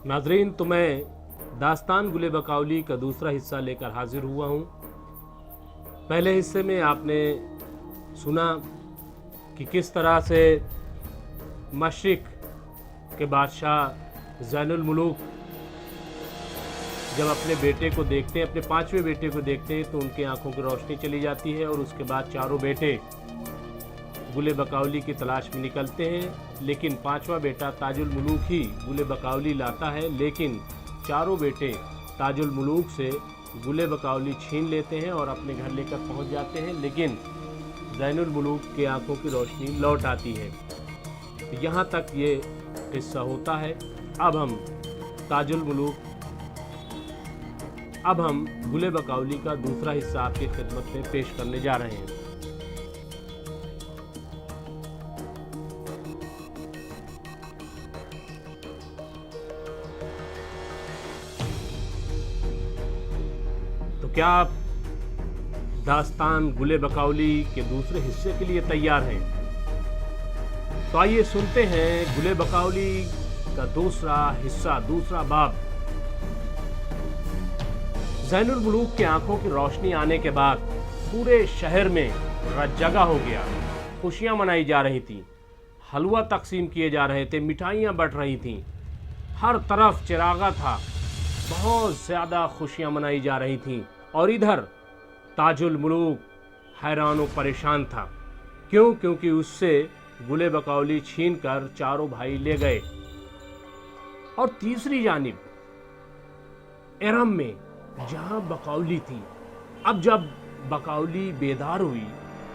नाजरीन, तो मैं दास्तान गुले बकावली का दूसरा हिस्सा लेकर हाजिर हुआ हूँ। पहले हिस्से में आपने सुना कि किस तरह से मशरिक के बादशाह ज़ैनुल मुलूक जब अपने बेटे को देखते हैं, अपने पांचवें बेटे को देखते हैं, तो उनकी आंखों की रोशनी चली जाती है और उसके बाद चारों बेटे गुले बकावली की तलाश में निकलते हैं। लेकिन पांचवा बेटा ताजुल मुलूक ही गुले बकावली लाता है, लेकिन चारों बेटे ताजुल मुलूक से गुले बकावली छीन लेते हैं और अपने घर लेकर पहुंच जाते हैं। लेकिन ज़ैनुल मुलूक की आंखों की रोशनी लौट आती है। यहाँ तक ये किस्सा होता है। अब हम गुले बकावली का दूसरा हिस्सा आपकी खिदमत में पेश करने जा रहे हैं। तो क्या आप दास्तान गुले बकावली के दूसरे हिस्से के लिए तैयार हैं? तो आइए सुनते हैं गुले बकावली का दूसरा हिस्सा, दूसरा बाब। ज़ैनुल मुलूक की आंखों की रोशनी आने के बाद पूरे शहर में रज्जगा हो गया। खुशियां मनाई जा रही थी, हलवा तकसीम किए जा रहे थे, मिठाइयां बंट रही थीं, हर तरफ चिरागा था, बहुत ज़्यादा खुशियां मनाई जा रही थीं। और इधर ताजुल मुलूक हैरान और परेशान था। क्योंकि उससे गुले बकावली छीन कर चारों भाई ले गए। और तीसरी जानिब इरम में जहां बकावली थी, अब जब बकावली बेदार हुई,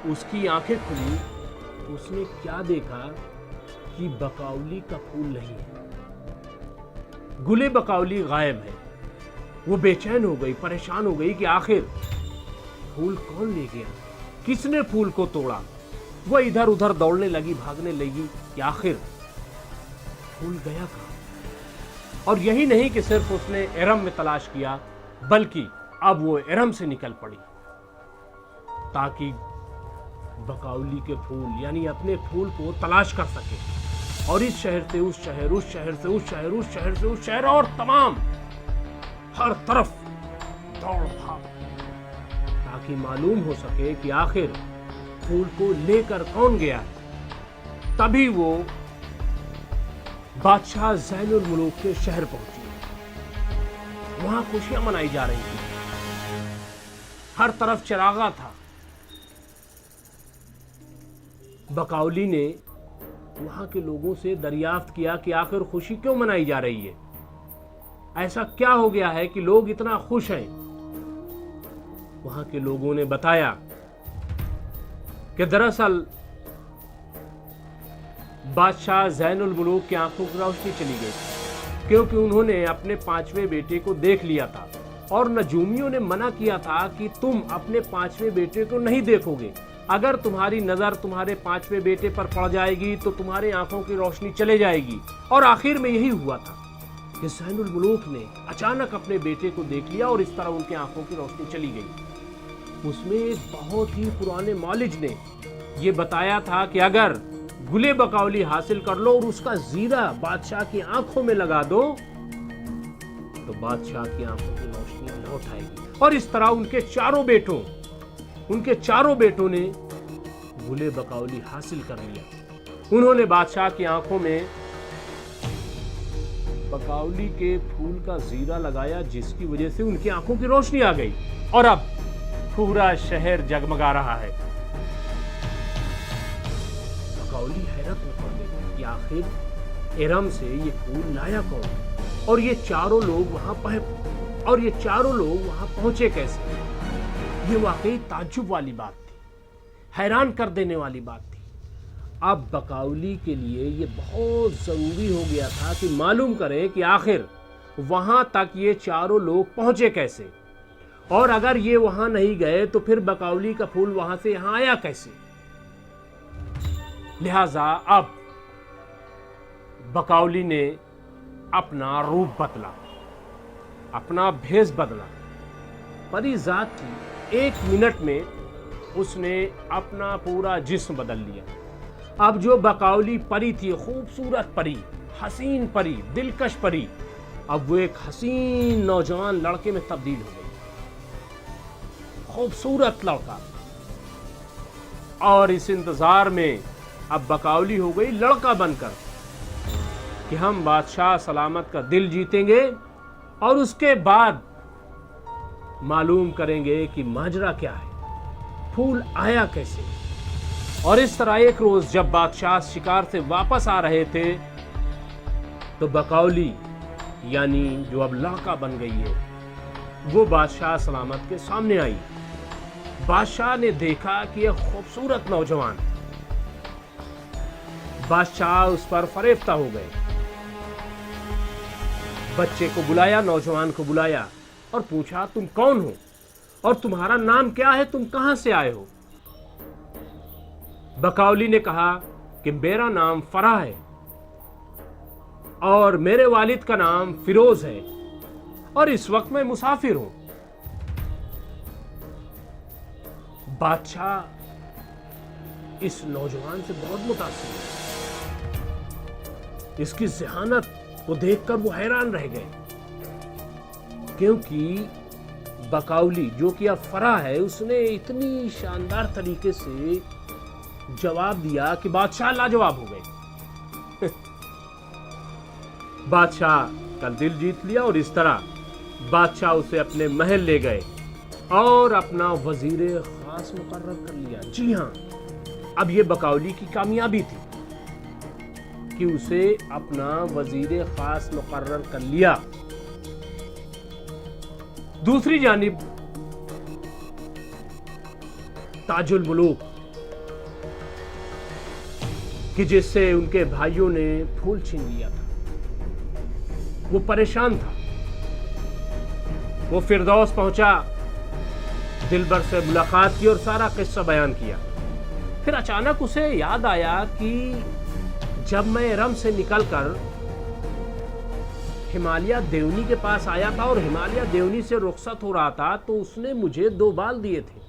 उसकी आंखें खुली, उसने क्या देखा कि बकावली का फूल नहीं है, गुले बकावली गायब है। वो बेचैन हो गई, परेशान हो गई कि आखिर फूल कौन ले गया, किसने फूल को तोड़ा। वो इधर उधर दौड़ने लगी, भागने लगी कि आखिर फूल गया कहां। और यही नहीं कि सिर्फ उसने इरम में तलाश किया, बल्कि अब वो इरम से निकल पड़ी ताकि बकावली के फूल यानी अपने फूल को तलाश कर सके। और इस शहर से उस शहर, उस शहर से उस शहर, उस शहर से उस शहर, और तमाम हर तरफ दौड़ भाग ताकि मालूम हो सके कि आखिर फूल को लेकर कौन गया है। तभी वो बादशाह ज़ैनुल मुलूक के शहर पहुंची। वहां खुशियां मनाई जा रही थी, हर तरफ चिरागा था। बकावली ने वहां के लोगों से दरियाफ्त किया कि आखिर खुशी क्यों मनाई जा रही है, ऐसा क्या हो गया है कि लोग इतना खुश हैं। वहां के लोगों ने बताया कि दरअसल बादशाह ज़ैनुल मुलूक की आंखों की रोशनी चली गई, क्योंकि उन्होंने अपने पांचवें बेटे को देख लिया था और नजूमियों ने मना किया था कि तुम अपने पांचवें बेटे को नहीं देखोगे। अगर तुम्हारी नजर तुम्हारे पांचवें बेटे पर पड़ जाएगी तो तुम्हारी आंखों की रोशनी चले जाएगी। और आखिर में यही हुआ था कि ज़ैनुल मुलूक ने अचानक अपने बेटे को देख लिया और इस तरह उनकी आंखों की रोशनी चली गई। उसमें एक बहुत ही पुराने मौलिज ने यह बताया था कि अगर गुले बकावली हासिल कर लो और उसका जीरा बादशाह की आंखों में लगा दो तो बादशाह की आंखों की रोशनी लौट आएगी। और इस तरह उनके चारों बेटों ने गुले बकावली हासिल कर लिया। उन्होंने बादशाह की आंखों में बकावली के फूल का जीरा लगाया, जिसकी वजह से उनकी आंखों की रोशनी आ गई और अब पूरा शहर जगमगा रहा है। बकावली हैरत में पड़ गई कि आखिर इरम से ये फूल लाया कौन, और ये चारों लोग वहां पहुंचे कैसे। ये वाकई ताज्जुब वाली बात थी, हैरान कर देने वाली बात थी। अब बकावली के लिए ये बहुत ज़रूरी हो गया था कि मालूम करें कि आखिर वहां तक ये चारों लोग पहुंचे कैसे, और अगर ये वहां नहीं गए तो फिर बकावली का फूल वहां से यहां आया कैसे। लिहाजा अब बकावली ने अपना रूप बदला, अपना भेष बदला। परी जात की 1 मिनट में उसने अपना पूरा जिस्म बदल लिया। अब जो बकावली परी थी, खूबसूरत परी, हसीन परी, दिलकश परी, अब वो एक हसीन नौजवान लड़के में तब्दील हो गई, खूबसूरत लड़का। और इस इंतजार में अब बकौली हो गई लड़का बनकर कि हम बादशाह सलामत का दिल जीतेंगे और उसके बाद मालूम करेंगे कि माजरा क्या है, फूल आया कैसे। और इस तरह एक रोज जब बादशाह शिकार से वापस आ रहे थे तो बकौली यानी जो अब लड़का बन गई है वो बादशाह सलामत के सामने आई। बादशाह ने देखा कि यह खूबसूरत नौजवान, बादशाह उस पर फरेफ्ता हो गए। बच्चे को बुलाया, नौजवान को बुलाया और पूछा तुम कौन हो और तुम्हारा नाम क्या है, तुम कहां से आए हो। बकौली ने कहा कि मेरा नाम फराह है और मेरे वालिद का नाम फिरोज है और इस वक्त मैं मुसाफिर हूं। बादशाह इस नौजवान से बहुत मुतासिर है, इसकी ज़हानत को देखकर वो हैरान रह गए, क्योंकि बकौली जो कि अब फराह है उसने इतनी शानदार तरीके से जवाब दिया कि बादशाह लाजवाब हो गए। बादशाह का दिल जीत लिया और इस तरह बादशाह उसे अपने महल ले गए और अपना वजीर खास मुकर्रर कर लिया। जी हां, अब ये बकौली की कामयाबी थी कि उसे अपना वजीर खास मुकर्रर कर लिया। दूसरी जानिब ताजुल मुलूक कि जिससे उनके भाइयों ने फूल छीन लिया था, वो परेशान था। वो फिरदौस पहुंचा, दिलबर से मुलाकात की और सारा किस्सा बयान किया। फिर अचानक उसे याद आया कि जब मैं रम से निकलकर हिमालय देवनी के पास आया था और हिमालय देवनी से रुखसत हो रहा था तो उसने मुझे 2 बाल दिए थे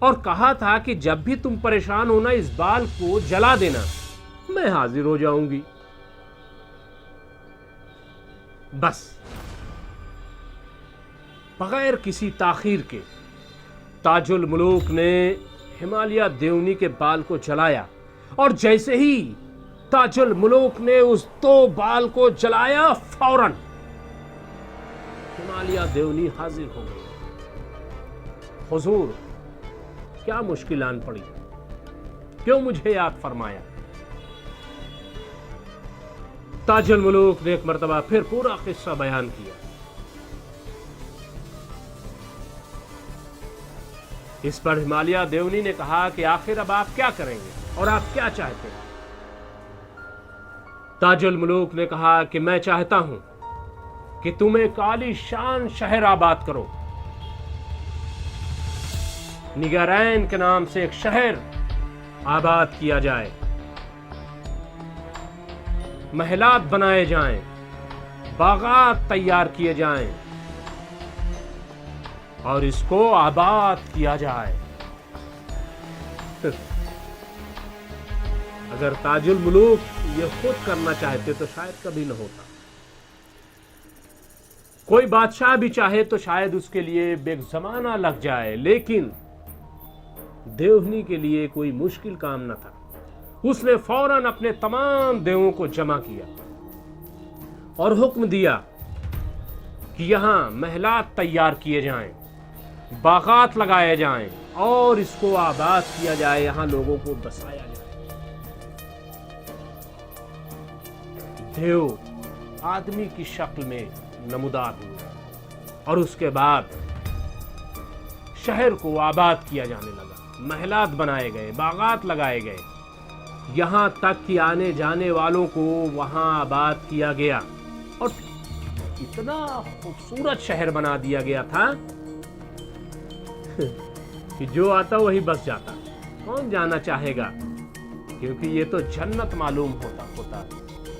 और कहा था कि जब भी तुम परेशान होना इस बाल को जला देना, मैं हाजिर हो जाऊंगी। बस बगैर किसी ताखीर के ताजुल मुलूक ने हिमालय देवनी के बाल को जलाया और जैसे ही ताजुल मुलूक ने उस 2 बाल को जलाया, फौरन हिमालय देवनी हाजिर हो गई। हुजूर, क्या मुश्किल आन पड़ी, क्यों मुझे याद फरमाया। ताजुल मुलूक ने एक मर्तबा फिर पूरा किस्सा बयान किया। इस पर हिमालय देवनी ने कहा कि आखिर अब आप क्या करेंगे और आप क्या चाहते हैं। ताजुल मुलूक ने कहा कि मैं चाहता हूं कि तुम एक आलीशान शहर आबाद करो, निगरैन के नाम से एक शहर आबाद किया जाए, महलात बनाए जाएं, बागात तैयार किए जाएं और इसको आबाद किया जाए। अगर ताजुल मुलूक ये खुद करना चाहते तो शायद कभी न होता। कोई बादशाह भी चाहे तो शायद उसके लिए बेग जमाना लग जाए, लेकिन देवनी के लिए कोई मुश्किल काम न था। उसने फौरन अपने तमाम देवों को जमा किया और हुक्म दिया कि यहां महलात तैयार किए जाएं, बागात लगाए जाएं और इसको आबाद किया जाए, यहां लोगों को बसाया जाए। देव आदमी की शक्ल में नमूदार हुए और उसके बाद शहर को आबाद किया जाने लगा, महलात बनाए गए, बागात लगाए गए, यहां तक कि आने जाने वालों को वहां आबाद किया गया और इतना खूबसूरत शहर बना दिया गया था कि जो आता वही बस जाता, कौन जाना चाहेगा, क्योंकि ये तो जन्नत मालूम होता,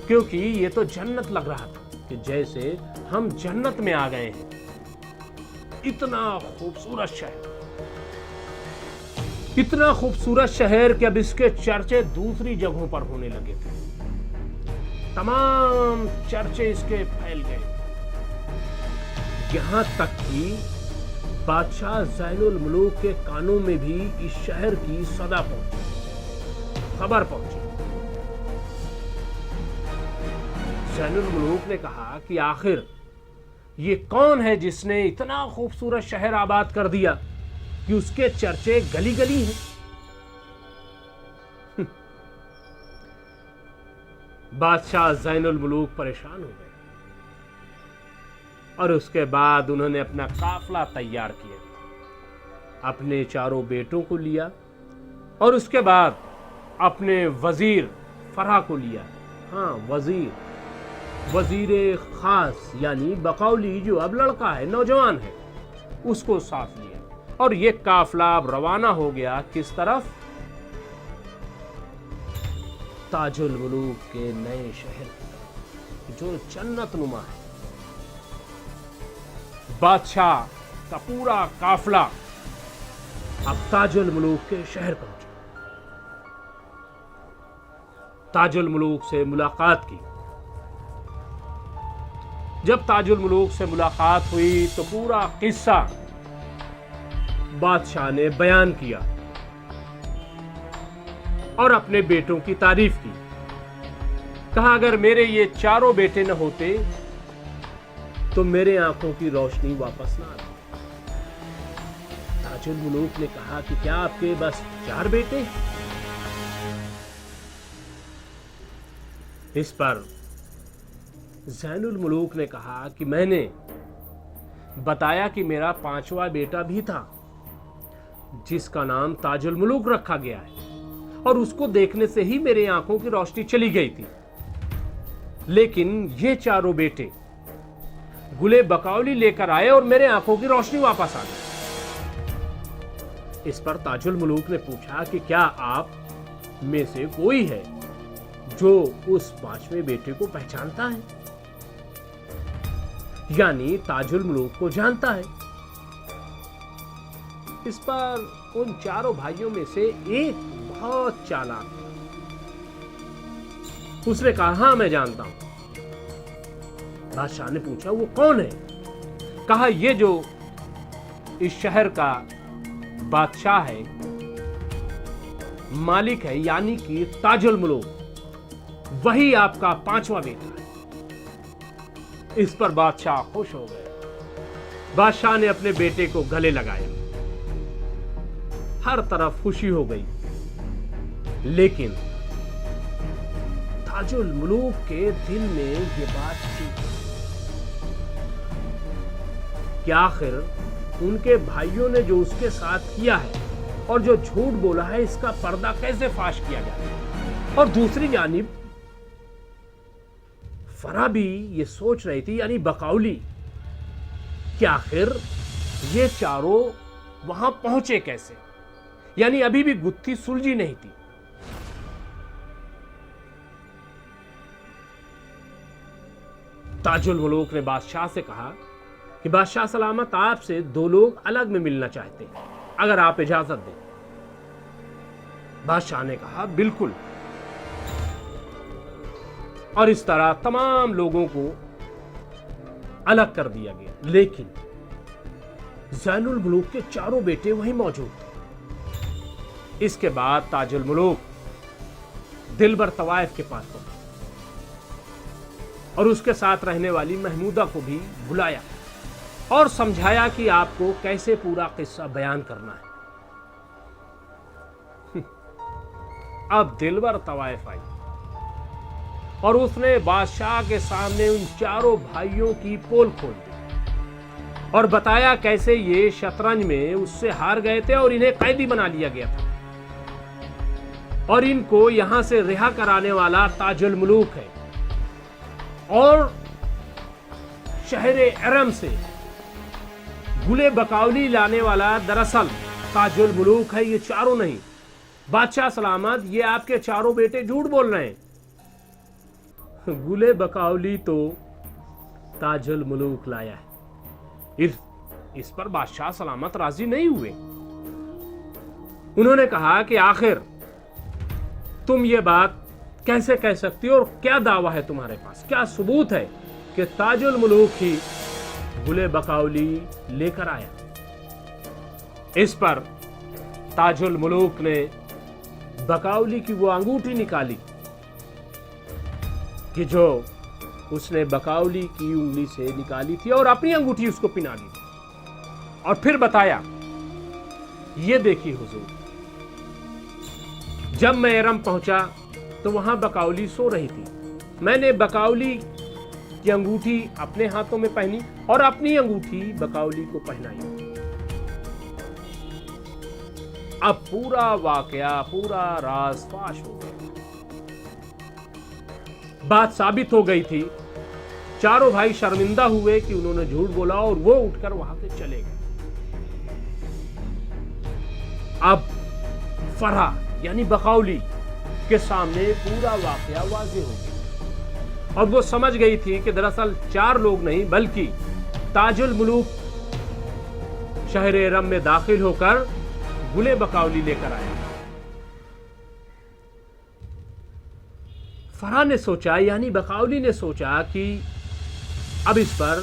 क्योंकि ये तो जन्नत लग रहा था कि जैसे हम जन्नत में आ गए हैं। इतना खूबसूरत शहर, इतना खूबसूरत शहर कि अब इसके चर्चे दूसरी जगहों पर होने लगे थे। तमाम चर्चे इसके फैल गए यहां तक कि बादशाह ज़ैनुल मुलूक के कानों में भी इस शहर की सदा पहुंची, खबर पहुंची। ज़ैनुल मुलूक ने कहा कि आखिर ये कौन है जिसने इतना खूबसूरत शहर आबाद कर दिया कि उसके चर्चे गली गली हैं। बादशाह ज़ैनुल मुलूक परेशान हो गए और उसके बाद उन्होंने अपना काफिला तैयार किया, अपने चारों बेटों को लिया और उसके बाद अपने वजीर फरहा को लिया। हाँ, वजीर खास यानी बकौली जो अब लड़का है, नौजवान है, उसको साथ लिया और ये काफिला अब रवाना हो गया किस तरफ? ताजुल मुलूक के नए शहर जो जन्नत नुमा है। बादशाह का पूरा काफिला अब ताजुल मुलूक के शहर पहुंचा, ताजुल मुलूक से मुलाकात की। जब ताजुल मुलूक से मुलाकात हुई तो पूरा किस्सा बादशाह ने बयान किया और अपने बेटों की तारीफ की। कहा अगर मेरे ये चारों बेटे न होते तो मेरे आंखों की रोशनी वापस ना आती। ताजुल मुलूक ने कहा कि क्या आपके बस 4 बेटे? इस पर ज़ैनुल मुलूक ने कहा कि मैंने बताया कि मेरा 5वां बेटा भी था जिसका नाम ताजुल मुलूक रखा गया है और उसको देखने से ही मेरे आंखों की रोशनी चली गई थी, लेकिन ये चारों बेटे गुले बकौली लेकर आए और मेरे आंखों की रोशनी वापस आ गई। इस पर ताजुल मुलूक ने पूछा कि क्या आप में से कोई है जो उस 5वें बेटे को पहचानता है, यानी ताजुल मुलूक को जानता है। इस पर उन चारों भाइयों में से एक बहुत चालाक था, उसने कहा हाँ मैं जानता हूं। बादशाह ने पूछा वो कौन है? कहा ये जो इस शहर का बादशाह है, मालिक है, यानी कि ताजुल मुलूक, वही आपका 5वां बेटा है। इस पर बादशाह खुश हो गए। बादशाह ने अपने बेटे को गले लगाया, हर तरफ खुशी हो गई। लेकिन ताजुल मुलूक के दिल में ये बात थी कि आखिर उनके भाइयों ने जो उसके साथ किया है और जो झूठ बोला है, इसका पर्दा कैसे फाश किया जाए। और दूसरी जानिब फरहा भी ये सोच रही थी, यानी बकौली, कि आखिर ये चारों वहां पहुंचे कैसे, यानी अभी भी गुत्थी सुलझी नहीं थी। ताजुल मुलूक ने बादशाह से कहा कि बादशाह सलामत, आपसे 2 लोग अलग में मिलना चाहते हैं, अगर आप इजाजत दें। बादशाह ने कहा बिल्कुल। और इस तरह तमाम लोगों को अलग कर दिया गया, लेकिन ज़ैनुल मुलूक के चारों बेटे वहीं मौजूद थे। इसके बाद ताजुल मुलूक दिलबर तवाइफ के पास पहुंचा और उसके साथ रहने वाली महमूदा को भी बुलाया और समझाया कि आपको कैसे पूरा किस्सा बयान करना है। अब दिलबर तवाइफ आई और उसने बादशाह के सामने उन चारों भाइयों की पोल खोल दी और बताया कैसे ये शतरंज में उससे हार गए थे और इन्हें कैदी बना लिया गया था और इनको यहां से रिहा कराने वाला ताजुल मुलूक है और शहरे अरम से गुले बकौली लाने वाला दरअसल ताजुल मुलूक है, ये चारों नहीं। बादशाह सलामत, ये आपके चारों बेटे झूठ बोल रहे हैं। गुले बकौली तो ताजुल मुलूक लाया है। इस पर बादशाह सलामत राजी नहीं हुए। उन्होंने कहा कि आखिर तुम ये बात कैसे कह सकती हो और क्या दावा है तुम्हारे पास, क्या सबूत है कि ताजुल मुलूक ही गुले बकाउली लेकर आया। इस पर ताजुल मुलूक ने बकाउली की वो अंगूठी निकाली कि जो उसने बकाउली की उंगली से निकाली थी और अपनी अंगूठी उसको पिना दी और फिर बताया, ये देखिए हुजूर, जब मैं एरम पहुंचा तो वहां बकाउली सो रही थी। मैंने बकाउली की अंगूठी अपने हाथों में पहनी और अपनी अंगूठी बकाउली को पहनाई। अब पूरा वाकया, पूरा राज फाश हो गया। बात साबित हो गई थी। चारों भाई शर्मिंदा हुए कि उन्होंने झूठ बोला और वो उठकर वहां से चले गए। अब फरहा यानी बकाउली के सामने पूरा वाकया वाज़ेह हो गया और वो समझ गई थी कि दरअसल 4 लोग नहीं बल्कि ताजुल मुलूक शहर एरम में दाखिल होकर गुले बकाउली लेकर आया। फरहा ने सोचा यानी बकाउली ने सोचा कि अब इस पर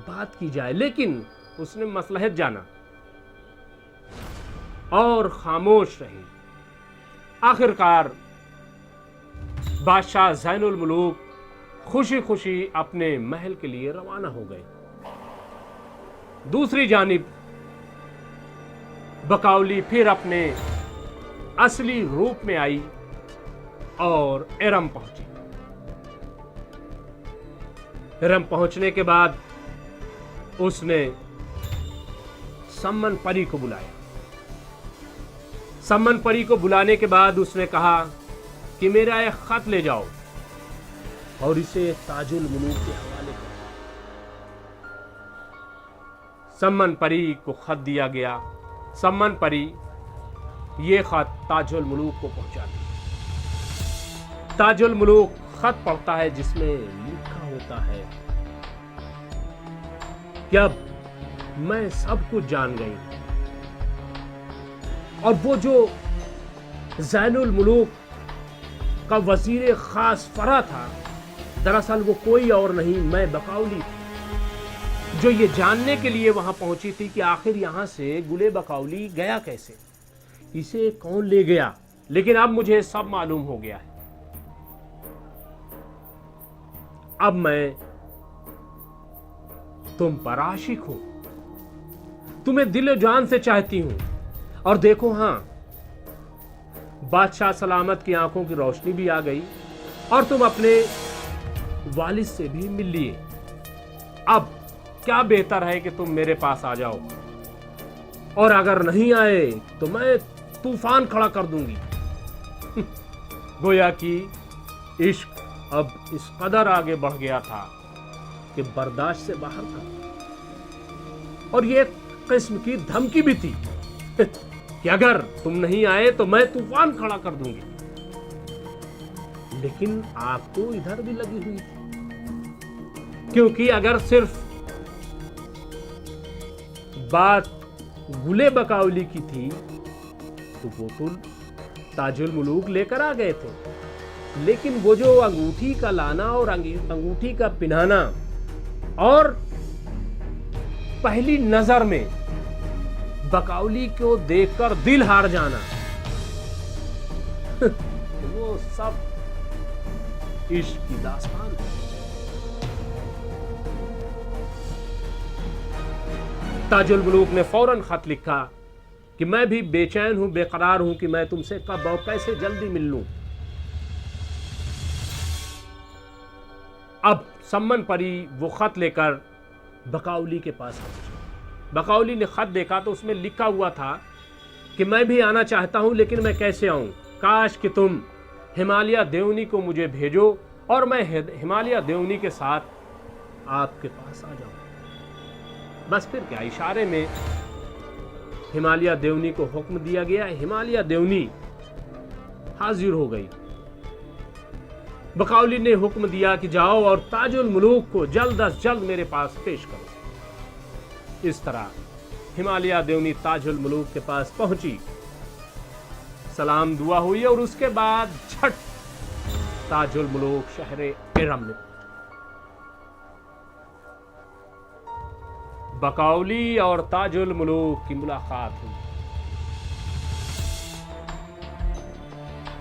बात की जाए, लेकिन उसने मसलहत जाना और खामोश रही। आखिरकार बादशाह ज़ैनुल मुलूक खुशी खुशी अपने महल के लिए रवाना हो गए। दूसरी जानिब बकाउली फिर अपने असली रूप में आई और एरम पहुंची। एरम पहुंचने के बाद उसने सम्मन परी को बुलाया। सम्मन परी को बुलाने के बाद उसने कहा कि मेरा एक खत ले जाओ और इसे ताजुल मुलूक के हवाले करो। सम्मन परी को खत दिया गया। सम्मन परी ये खत ताजुल मुलूक को पहुंचा दिया। ताजुल मुलूक खत पढ़ता है जिसमें लिखा होता है कि अब मैं सब कुछ जान गई और वो जो ज़ैनुल मुलूक का वजीर खास फरहा था, दरअसल वो कोई और नहीं, मैं बकाउली थी, जो ये जानने के लिए वहां पहुंची थी कि आखिर यहां से गुले बकाउली गया कैसे, इसे कौन ले गया। लेकिन अब मुझे सब मालूम हो गया है। अब मैं तुम पर आशिक हूं, तुम्हें दिल जान से चाहती हूं। और देखो, हां, बादशाह सलामत की आंखों की रोशनी भी आ गई और तुम अपने वालिद से भी मिल लिए। अब क्या बेहतर है कि तुम मेरे पास आ जाओ, और अगर नहीं आए तो मैं तूफान खड़ा कर दूंगी। गोया कि इश्क अब इस कदर आगे बढ़ गया था कि बर्दाश्त से बाहर था, और ये एक किस्म की धमकी भी थी कि अगर तुम नहीं आए तो मैं तूफान खड़ा कर दूंगी। लेकिन आग तो इधर भी लगी हुई थी, क्योंकि अगर सिर्फ बात गुले बकाउली की थी तो वो तो ताजुल मुलूक लेकर आ गए थे, लेकिन वो जो अंगूठी का लाना और अंगूठी का पिनाना और पहली नजर में बकाउली को देखकर दिल हार जाना, वो सब इश्क की दास्तान है। ताजुल मुलूक ने फौरन खत लिखा कि मैं भी बेचैन हूं, बेकरार हूं कि मैं तुमसे कब और कैसे जल्दी मिल लूं। अब सम्मन परी वो खत लेकर बकाउली के पास पहुंची। बकाउली ने खत देखा तो उसमें लिखा हुआ था कि मैं भी आना चाहता हूं, लेकिन मैं कैसे आऊं? काश कि तुम हिमालय देवनी को मुझे भेजो और मैं हिमालय देवनी के साथ आपके पास आ जाऊं। बस फिर क्या, इशारे में हिमालय देवनी को हुक्म दिया गया। हिमालय देवनी हाजिर हो गई। बकाउली ने हुक्म दिया कि जाओ और ताजुल मुलूक को जल्द अज जल्द मेरे पास पेश करो। इस तरह हिमालय देवनी ताजुल मुलूक के पास पहुंची, सलाम दुआ हुई और उसके बाद झट ताजुल मुलूक शहर एरम में। बकौली और ताजुल मुलूक की मुलाकात हुई।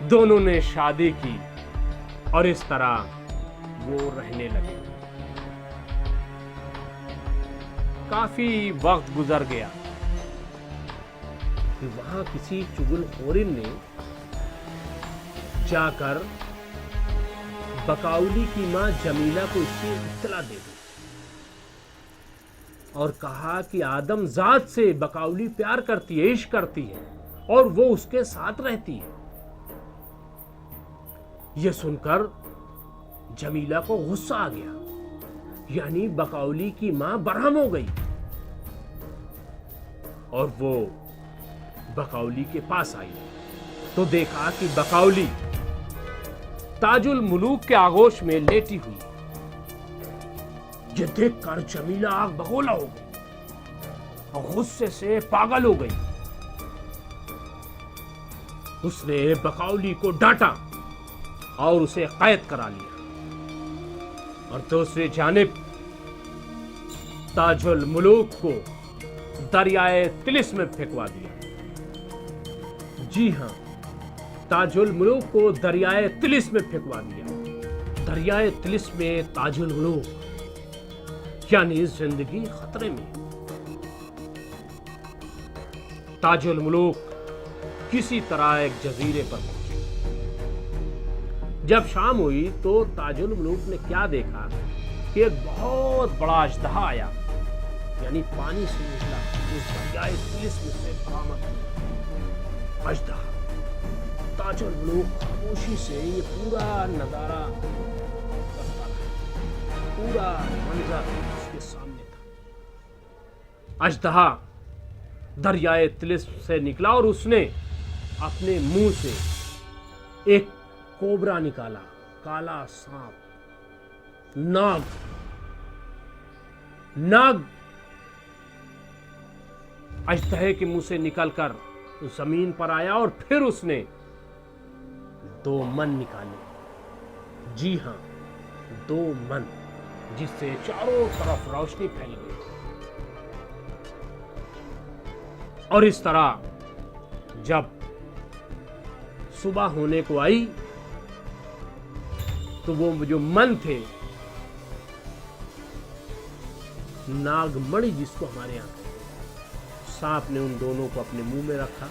दोनों ने शादी की और इस तरह वो रहने लगे। काफी वक्त गुजर गया। वहां किसी चुगलखोरिन ने जाकर बकौली की मां जमीला को इसकी इत्तला दे दी और कहा कि आदमजात से बकौली प्यार करती है, इश्क करती है और वो उसके साथ रहती है। यह सुनकर जमीला को गुस्सा आ गया, यानी बकौली की मां बरहम हो गई और वो बकौली के पास आई तो देखा कि बकौली ताजुल मुलूक के आगोश में लेटी हुई। ये देखकर जमीला आग बगोला हो गई और गुस्से से पागल हो गई। उसने बकौली को डांटा और उसे कैद करा लिया और दूसरी जानिब ताजुल मुलूक को दरियाए तिलिस में फेंकवा दिया। जी हां, ताजुल मुलूक को दरियाए तिलिस में फेंकवा दिया। दरियाए तिलिस में ताजुल मुलूक, यानी जिंदगी खतरे में। ताजुल मुलूक किसी तरह एक जजीरे पर पहुंचे। जब शाम हुई तो ताजुल मुलूक ने क्या देखा कि एक बहुत बड़ा अजदहा आया, यानी पानी से निकला उस दरियाए तिलिस में से बरामद अजदहा। ताजुल मुलूक खामोशी से ये पूरा नजारा करता रहा। पूरा मंजर उसके सामने था। अजदहा दरियाए तिलिस से निकला और उसने अपने मुंह से एक कोबरा निकाला, काला सांप, नाग अजदहे के मुंह से निकलकर जमीन पर आया और फिर उसने 2 मन निकाले। जी हां, 2 मन, जिससे चारों तरफ रोशनी फैल गई। और इस तरह जब सुबह होने को आई तो वो जो मन थे, नागमणि जिसको हमारे यहां कहते हैं, सांप ने उन दोनों को अपने मुंह में रखा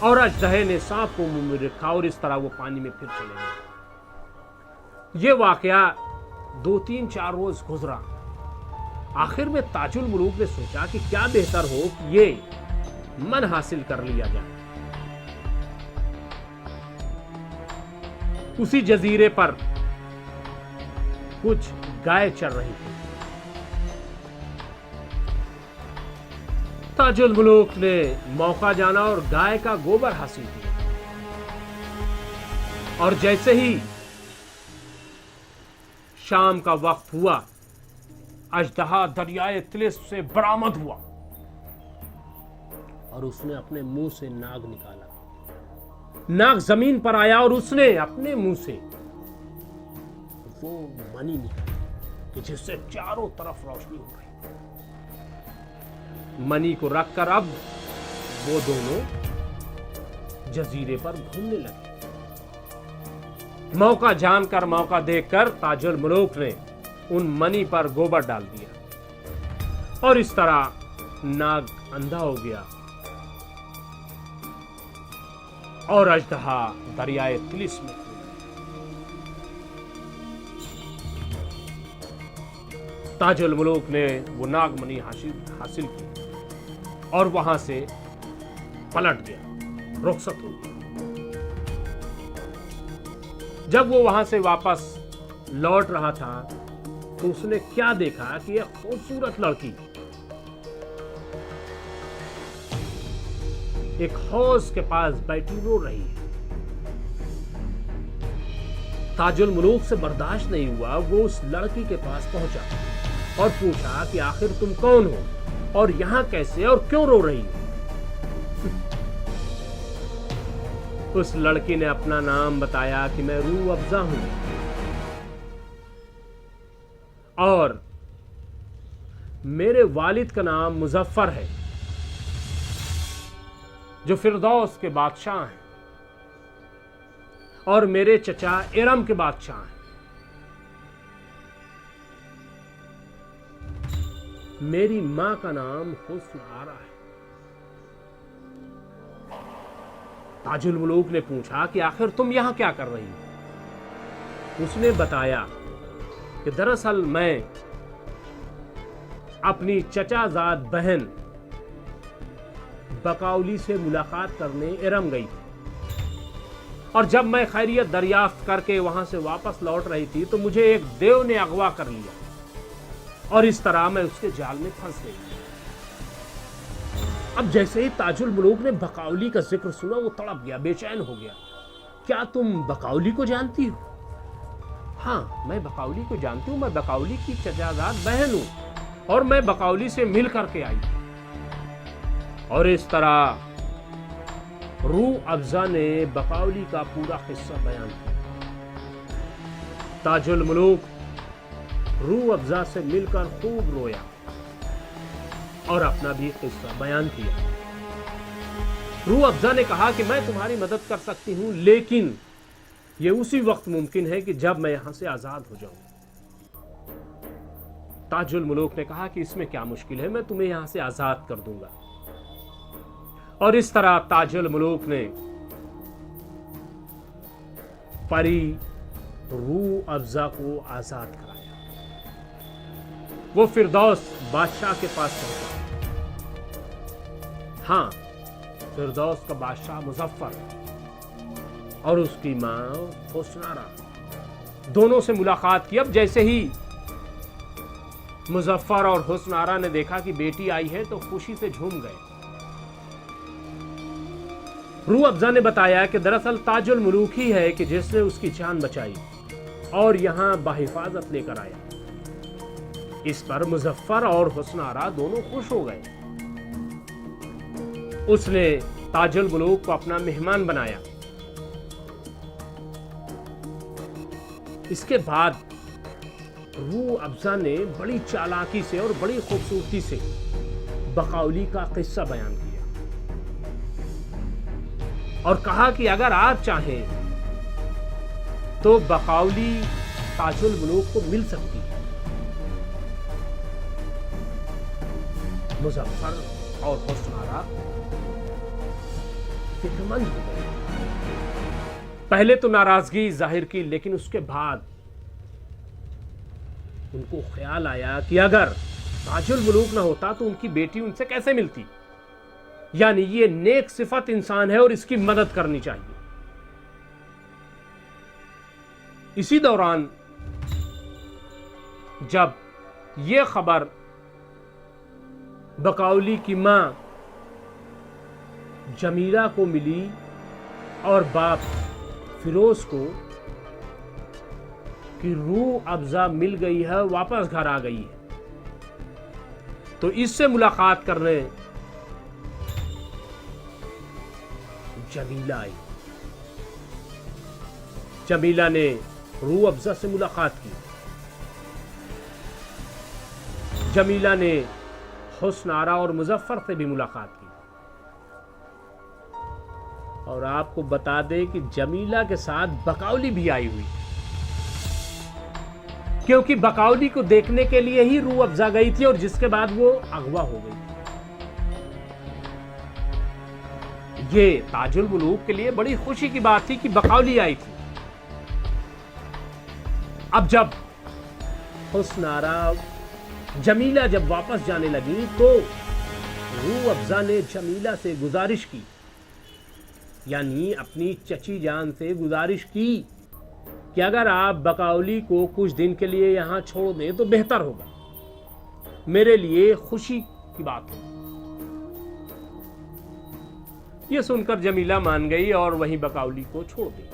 और अजदहे ने सांप को मुंह में रखा और इस तरह वो पानी में फिर चले गए। ये वाकया 2-3-4 रोज गुजरा। आखिर में ताजुल मुलूक ने सोचा कि क्या बेहतर हो कि ये मन हासिल कर लिया जाए। उसी जजीरे पर कुछ गाय चर रही थी। ताजुल मुलूक ने मौका जाना और गाय का गोबर हासिल किया और जैसे ही शाम का वक्त हुआ, अजदहा दरियाए तिलिस से बरामद हुआ और उसने अपने मुंह से नाग निकाला। नाग जमीन पर आया और उसने अपने मुंह से वो मणि निकाली कि जिससे चारों तरफ रोशनी हो गई। मणि को रखकर अब वो दोनों जजीरे पर घूमने लगे। मौका जानकर, मौका देखकर ताजुल मुलूक ने उन मणि पर गोबर डाल दिया और इस तरह नाग अंधा हो गया और अजदहा दरियाए तिलिस में। ताजुल मुलूक ने वो नागमणि हासिल की और वहां से पलट गया, रुखसत हो गया। जब वो वहां से वापस लौट रहा था तो उसने क्या देखा कि एक खूबसूरत लड़की एक हौज के पास बैठी रो रही है। ताजुल मुलूक से बर्दाश्त नहीं हुआ, वो उस लड़की के पास पहुंचा और पूछा कि आखिर तुम कौन हो और यहां कैसे और क्यों रो रही हो। उस लड़की ने अपना नाम बताया कि मैं रूह अफ़ज़ा हूं और मेरे वालिद का नाम मुजफ्फर है, जो फिरदौस के बादशाह हैं, और मेरे चचा इरम के बादशाह हैं। मेरी मां का नाम हुस्न आरा है। ताजुल मुलूक ने पूछा कि आखिर तुम यहां क्या कर रही हो? उसने बताया कि दरअसल मैं अपनी चचाजाद बहन बकौली से मुलाकात करने इरम गई थी, और जब मैं खैरियत दरियाफ्त करके वहां से वापस लौट रही थी तो मुझे एक देव ने अगवा कर लिया, और इस तरह मैं उसके जाल में फंस गई। अब जैसे ही ताजुल मुलूक ने बकौली का जिक्र सुना, वो तड़प गया, बेचैन हो गया। क्या तुम बकौली को जानती हो? हाँ, मैं बकौली को जानती हूँ। मैं बकौली की चचाजाद बहन हूं, और मैं बकौली से मिल करके आई। और इस तरह रूह अफ़ज़ा ने बकौली का पूरा किस्सा बयान किया। ताजुल मुलूक रूह अफ़ज़ा से मिलकर खूब रोया और अपना भी किस्सा बयान किया। रूह अफ़ज़ा ने कहा कि मैं तुम्हारी मदद कर सकती हूं, लेकिन यह उसी वक्त मुमकिन है कि जब मैं यहां से आजाद हो जाऊं। ताजुल मुलूक ने कहा कि इसमें क्या मुश्किल है, मैं तुम्हें यहां से आजाद कर दूंगा। और इस तरह ताजुल मुलूक ने परी रूह अफ़ज़ा को आजाद कराया। वो फिरदौस बादशाह के पास पहुंचा। हाँ, फिरदौस का बादशाह मुजफ्फर और उसकी मां हुस्न आरा दोनों से मुलाकात की। अब जैसे ही मुजफ्फर और हुस्न आरा ने देखा कि बेटी आई है तो खुशी से झूम गए। रूह अफ़ज़ा ने बताया कि दरअसल ताजुल मुलूक ही है कि जिसने उसकी जान बचाई और यहां बाहिफाजत लेकर आया। इस पर मुजफ्फर और हुस्न आरा दोनों खुश हो गए। उसने ताजुल मुलूक को अपना मेहमान बनाया। इसके बाद रूह अफ़ज़ा ने बड़ी चालाकी से और बड़ी खूबसूरती से बकौली का किस्सा बयान किया और कहा कि अगर आप चाहें तो बकौली ताजुल मुलूक को मिल सकती है। मुजफ्फर और हुस्न आरा फिक्रमंद हो गए। पहले तो नाराजगी जाहिर की, लेकिन उसके बाद उनको ख्याल आया कि अगर ताजुल मुलूक ना होता तो उनकी बेटी उनसे कैसे मिलती। यानी ये नेक सिफत इंसान है और इसकी मदद करनी चाहिए। इसी दौरान जब यह खबर बकौली की मां जमीला को मिली और बाप फिरोज को कि रूह अफ़ज़ा मिल गई है, वापस घर आ गई है, तो इससे मुलाकात करने जमीला आई। जमीला ने रूह अफ़ज़ा से मुलाकात की। जमीला ने हुस्न आरा और मुजफ्फर से भी मुलाकात की। और आपको बता दें कि जमीला के साथ बकौली भी आई हुई, क्योंकि बकौली को देखने के लिए ही रूह अफ़ज़ा गई थी और जिसके बाद वो अगवा हो गई। ये ताजुल मुलूक के लिए बड़ी खुशी की बात थी कि बकौली आई थी। अब जब हुस्न आरा जमीला जब वापस जाने लगी तो रूह अफ़ज़ा ने जमीला से गुजारिश की, यानी अपनी चची जान से गुजारिश की कि अगर आप बकौली को कुछ दिन के लिए यहां छोड़ दें तो बेहतर होगा, मेरे लिए खुशी की बात है। यह सुनकर जमीला मान गई और वहीं बकौली को छोड़ दी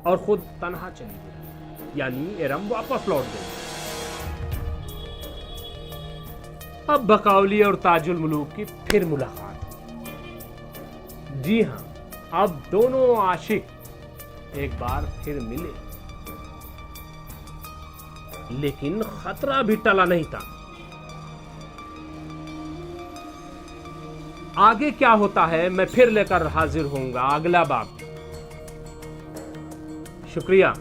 और खुद तन्हा चली गई, यानी इरम वापस लौट गई। अब बकौली और ताजुल मुलूक की फिर मुलाकात। जी हां, अब दोनों आशिक एक बार फिर मिले, लेकिन खतरा भी टला नहीं था। आगे क्या होता है मैं फिर लेकर हाजिर होऊंगा अगला बाब। शुक्रिया।